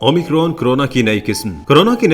Omicron corona की नई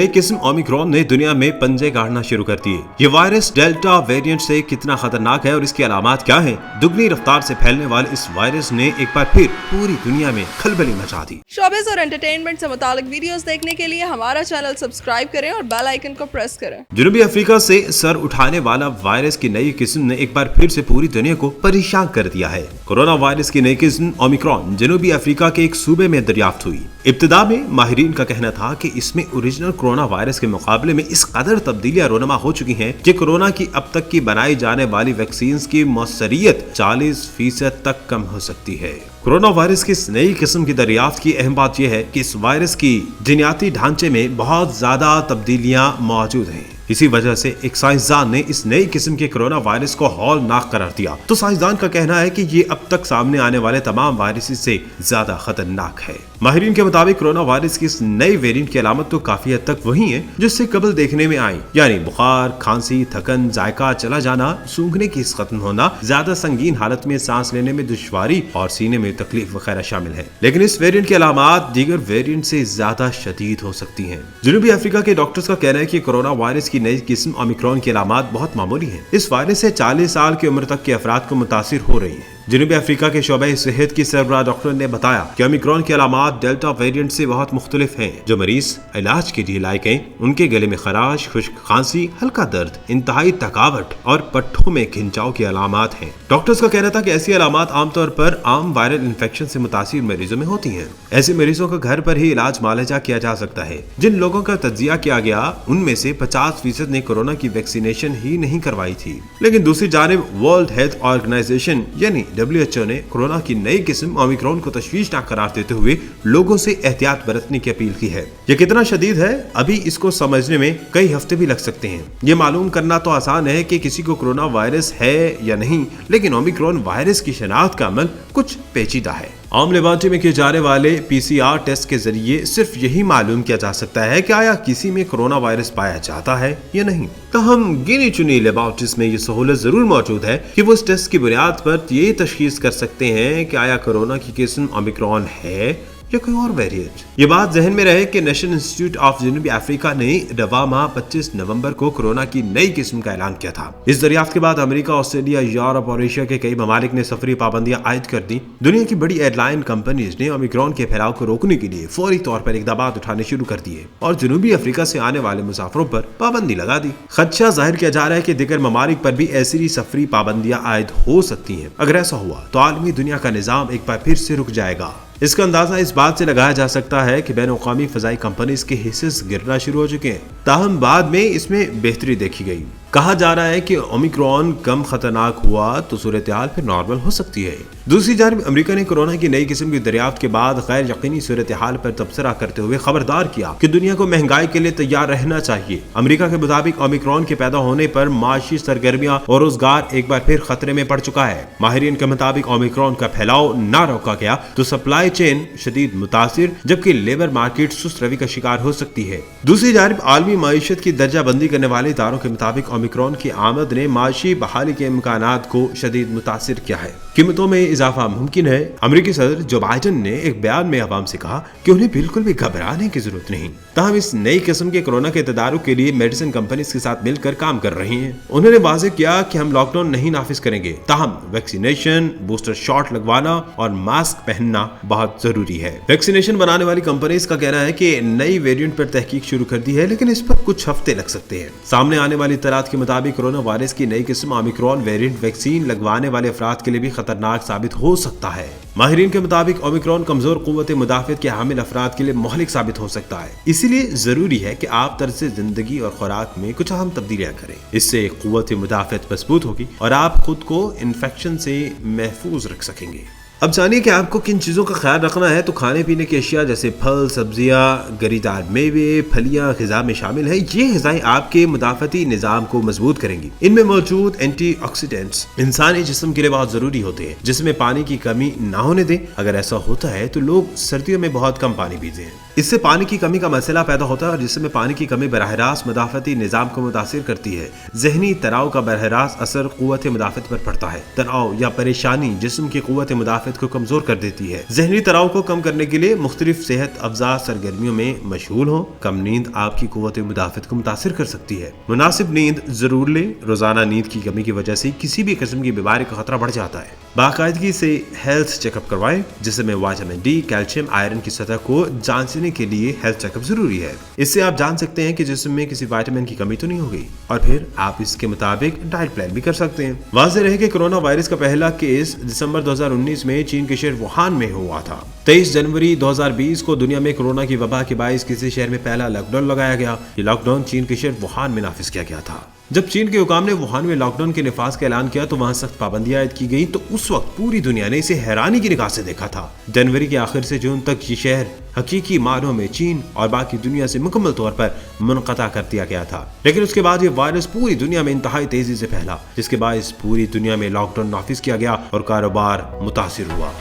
किस्म ओमिक्रॉन ने दुनिया में पंजे गाड़ना शुरू कर दिए। ये वायरस डेल्टा वेरिएंट से कितना खतरनाक है और इसकी अलामत क्या हैं? दुगनी रफ्तार से फैलने वाले इस वायरस ने एक बार फिर पूरी दुनिया में खलबली मचा दी। शोबिज़ और एंटरटेनमेंट से मुतालिक वीडियोस देखने के लिए हमारा चैनल सब्सक्राइब करें और बेल आइकन को प्रेस करें। जनूबी अफ्रीका से सर उठाने वाला वायरस की नई किस्म ने एक बार फिर से पूरी दुनिया को परेशान कर दिया है। कोरोना वायरस की नई किस्म ओमिक्रॉन जनूबी अफ्रीका के एक सूबे में दरियाफ्त हुई। इब्तिदा में माहिरीन का कहना था कि इसमें ओरिजिनल कोरोना वायरस के मुकाबले में इस कदर तब्दीलियां रोनमा हो चुकी हैं कि कोरोना की अब तक की बनाई जाने वाली वैक्सीन की मौसरियत 40% तक कम हो सकती है। कोरोना वायरस की इस नई किस्म की दरियाफ्त की अहम बात यह है कि इस वायरस की जीनियाती ढांचे में बहुत ज्यादा तब्दीलियां मौजूद हैं। इसी वजह से एक साइंसदान ने इस नई किस्म के कोरोना वायरस को हौलनाक करार दिया। तो साइंसदान का कहना है कि ये अब तक सामने आने वाले तमाम वायरस से ज्यादा खतरनाक है। माहिरीन के मुताबिक कोरोना वायरस की इस नई वेरिएंट की अलामत तो काफी हद तक वही है जिससे कबल देखने में आई, यानी बुखार, खांसी, थकन, जायका चला जाना, सूंघने की खत्म होना, ज्यादा संगीन हालत में सांस लेने में दुश्वारी और सीने में तकलीफ वगैरह शामिल है। लेकिन इस वेरिएंट की अलामत दीगर वेरिएंट से ज्यादा शदीद हो सकती है। जनूबी अफ्रीका के डॉक्टर्स का कहना है कि कोरोना वायरस की नई किस्म ओमिक्रॉन की अलामत बहुत मामूली है। इस वायरस से 40 साल की उम्र तक के अफराद को मुतासिर हो रही है। जनूबी अफ्रीका के शोबे सेहत की सरबराह डॉक्टर ने बताया कि ओमिक्रॉन की अलामत डेल्टा वेरिएंट से बहुत मुख्तलिफ हैं। जो मरीज इलाज के लिए लाए गए उनके गले में खराश, खुश्क खांसी, हल्का दर्द, इंतहाई थकावट और पट्टों में खिंचाव की अलामत हैं। डॉक्टर्स का कहना था कि ऐसी अलामत आमतौर पर आम वायरल इन्फेक्शन से मुतासिर मरीजों में होती हैं। ऐसे मरीजों का घर पर ही इलाज मालजा किया जा सकता है। जिन लोगों का तज्जिया किया गया उनमें से 50% ने कोरोना की वैक्सीनेशन ही नहीं करवाई थी। लेकिन दूसरी जानिब वर्ल्ड हेल्थ ऑर्गेनाइजेशन यानी WHO ने कोरोना की नई किस्म ओमिक्रॉन को तशवीशनाक करार देते हुए लोगों से एहतियात बरतने की अपील की है। ये कितना शदीद है अभी इसको समझने में कई हफ्ते भी लग सकते हैं। ये मालूम करना तो आसान है कि किसी को कोरोना वायरस है या नहीं, लेकिन ओमिक्रॉन वायरस की शनाख्त का अमल कुछ पेचीदा है। आम लेबोरेटरी में किए जाने वाले PCR टेस्ट के जरिए सिर्फ यही मालूम किया जा सकता है कि आया किसी में कोरोना वायरस पाया जाता है या नहीं। तहम गिनी चुनी लेबोरेटरीज में ये सहूलत जरूर मौजूद है कि वो इस टेस्ट की बुनियाद पर ये तशखीस कर सकते हैं कि आया कोरोना की किस्म ओमिक्रॉन है या कोई और वेरिएंट। ये बात जहन में रहे कि नेशनल इंस्टीट्यूट ऑफ जनूबी अफ्रीका ने रवा माह 25 नवंबर को कोरोना की नई किस्म का ऐलान किया था। इस दरियाफ्त के बाद अमेरिका, ऑस्ट्रेलिया, यूरोप और एशिया के कई ममालिक ने सफरी पाबंदियां आयद कर दी। दुनिया की बड़ी एयरलाइन कंपनीज ने ओमिक्रॉन के फैलाव को रोकने के लिए फौरी तौर पर इकदाम उठाने शुरू कर दिए और जनूबी अफ्रीका से आने वाले मुसाफिरों पर पाबंदी लगा दी। खदशा जाहिर किया जा रहा है कि दीगर ममालिक पर भी ऐसी सफरी पाबंदियां आयद हो सकती है। अगर ऐसा हुआ तो आलमी दुनिया का निजाम एक बार फिर से रुक जाएगा। इसका अंदाजा इस बात से लगाया जा सकता है कि बैन-अ-क़वामी फ़ज़ाई कंपनीज के हिस्से गिरना शुरू हो चुके हैं। ताहम बाद में इसमें बेहतरी देखी गई। कहा जा रहा है कि ओमिक्रॉन कम खतरनाक हुआ तो सूरत हाल फिर नॉर्मल हो सकती है। दूसरी जानब अमेरिका ने कोरोना की नई किस्म की दरियाफ्त के बाद गैर यकीनी सूरत हाल पर तबसरा करते हुए खबरदार किया कि दुनिया को महंगाई के लिए तैयार रहना चाहिए। अमेरिका के मुताबिक ओमिक्रॉन के पैदा होने पर माशी सरगर्मियां और रोजगार एक बार फिर खतरे में पड़ चुका है। माहिरीन के मुताबिक ओमिक्रॉन का फैलाव न रोका गया तो सप्लाई चेन शदीद मुतासिर, जबकि लेबर मार्केट सुस्त रवि का शिकार हो सकती है। दूसरी जानब आलमी मईशत की दर्जा बंदी करने वाले इदारों के मुताबिक ओमिक्रॉन की आमद ने माशी बहाली के इम्कानात को शदीद मुतासिर किया है। कीमतों में इजाफा मुमकिन है। अमेरिकी सदर जो बाइडन ने एक बयान में अवाम से कहा कि उन्हें बिल्कुल भी घबराने की जरूरत नहीं। ताहम इस नई किस्म के कोरोना के तदारुक के लिए मेडिसिन कंपनीज के साथ मिलकर काम कर रही हैं। उन्होंने वाज़ेह किया कि हम लॉकडाउन नहीं नाफिज करेंगे, ताहम वैक्सीनेशन, बूस्टर शॉट लगवाना और मास्क पहनना बहुत जरूरी है। वैक्सीनेशन बनाने वाली कंपनीज का कहना है कि नई वेरिएंट पर तहकीक शुरू कर दी है, लेकिन इस पर कुछ हफ्ते लग सकते हैं। सामने आने वाली इत्तलात के मुताबिक कोरोना वायरस की नई किस्म ओमिक्रॉन वेरिएंट वैक्सीन लगवाने वाले अफराद के लिए भी खतरनाक साबित हो सकता है। माहिरीन के मुताबिक ओमिक्रॉन कमजोर कुव्वत मुदाफियत के हामिल अफराद के लिए मुहलिक साबित हो सकता है। इसीलिए जरूरी है कि आप तर्ज जिंदगी और खुराक में कुछ अहम तब्दीलियां करें। इससे कुव्वत मुदाफियत मजबूत होगी और आप खुद को इन्फेक्शन से महफूज रख सकेंगे। अब जानिए कि आपको किन चीज़ों का ख्याल रखना है। तो खाने पीने की अशिया जैसे फल, सब्जियां, गरीदार मेवे, फलियां ग़िज़ा में शामिल है। ये ग़िज़ाएं आपके मुदाफ़ती निज़ाम को मजबूत करेंगी। इनमें मौजूद एंटीऑक्सीडेंट्स इंसानी जिस्म के लिए बहुत ज़रूरी होते हैं, जिसमें पानी की कमी ना होने दें। अगर ऐसा होता है तो लोग सर्दियों में बहुत कम पानी पीते हैं। इससे पानी की कमी का मसला पैदा होता है और जिसमें पानी की कमी बराह रास्त मदाफती निज़ाम को मुतासिर करती है। ज़हनी तनाव का बराह रास्त असर क़ुव्वत मुदाफ़त पर पड़ता है। तनाव या परेशानी जिस्म की क़ुव्वत मुदाफ़त को कमज़ोर कर देती है। ज़हनी तनाव को कम करने के लिए मुख्तलिफ सेहत अफजा सरगर्मियों में मशगूल हो। कम नींद आपकी क़ुव्वत मुदाफ़त को मुतासिर कर सकती है। मुनासिब नींद ज़रूर लें। रोज़ाना नींद की कमी की वजह से किसी भी किस्म की बीमारी का खतरा बढ़ जाता है। बाकायदगी से हेल्थ चेकअप करवाएं, जिसमें विटामिन डी, कैल्शियम, आयरन की सतह को जांचने के लिए हेल्थ चेकअप जरूरी है। इससे आप जान सकते हैं कि जिस्म में किसी विटामिन की कमी तो नहीं हो गई और फिर आप इसके मुताबिक डाइट प्लान भी कर सकते हैं। वाज़ेह रहे कि कोरोना वायरस का पहला केस दिसंबर 2019 में चीन के शहर वुहान में हुआ था। 23 जनवरी 2020 को दुनिया में कोरोना की वबा के बायस किसी शहर में पहला लॉकडाउन लगाया गया। ये लॉकडाउन चीन के शहर वुहान में नाफिज किया गया था। जब चीन के हुकाम ने वुहान में लॉकडाउन के नफाज का ऐलान किया तो वहां सख्त पाबंदियां आयद की गई, तो उस वक्त पूरी दुनिया ने इसे हैरानी की निगाह से देखा था। जनवरी के आखिर से जून तक ये शहर हकीकी मानों में चीन और बाकी दुनिया से मुकम्मल तौर पर मुनक़ता कर दिया गया था। लेकिन उसके बाद ये वायरस पूरी दुनिया में इंतहाई तेजी से फैला, जिसके बायस पूरी दुनिया में लॉकडाउन नाफिज किया गया और कारोबार मुतासिर हुआ।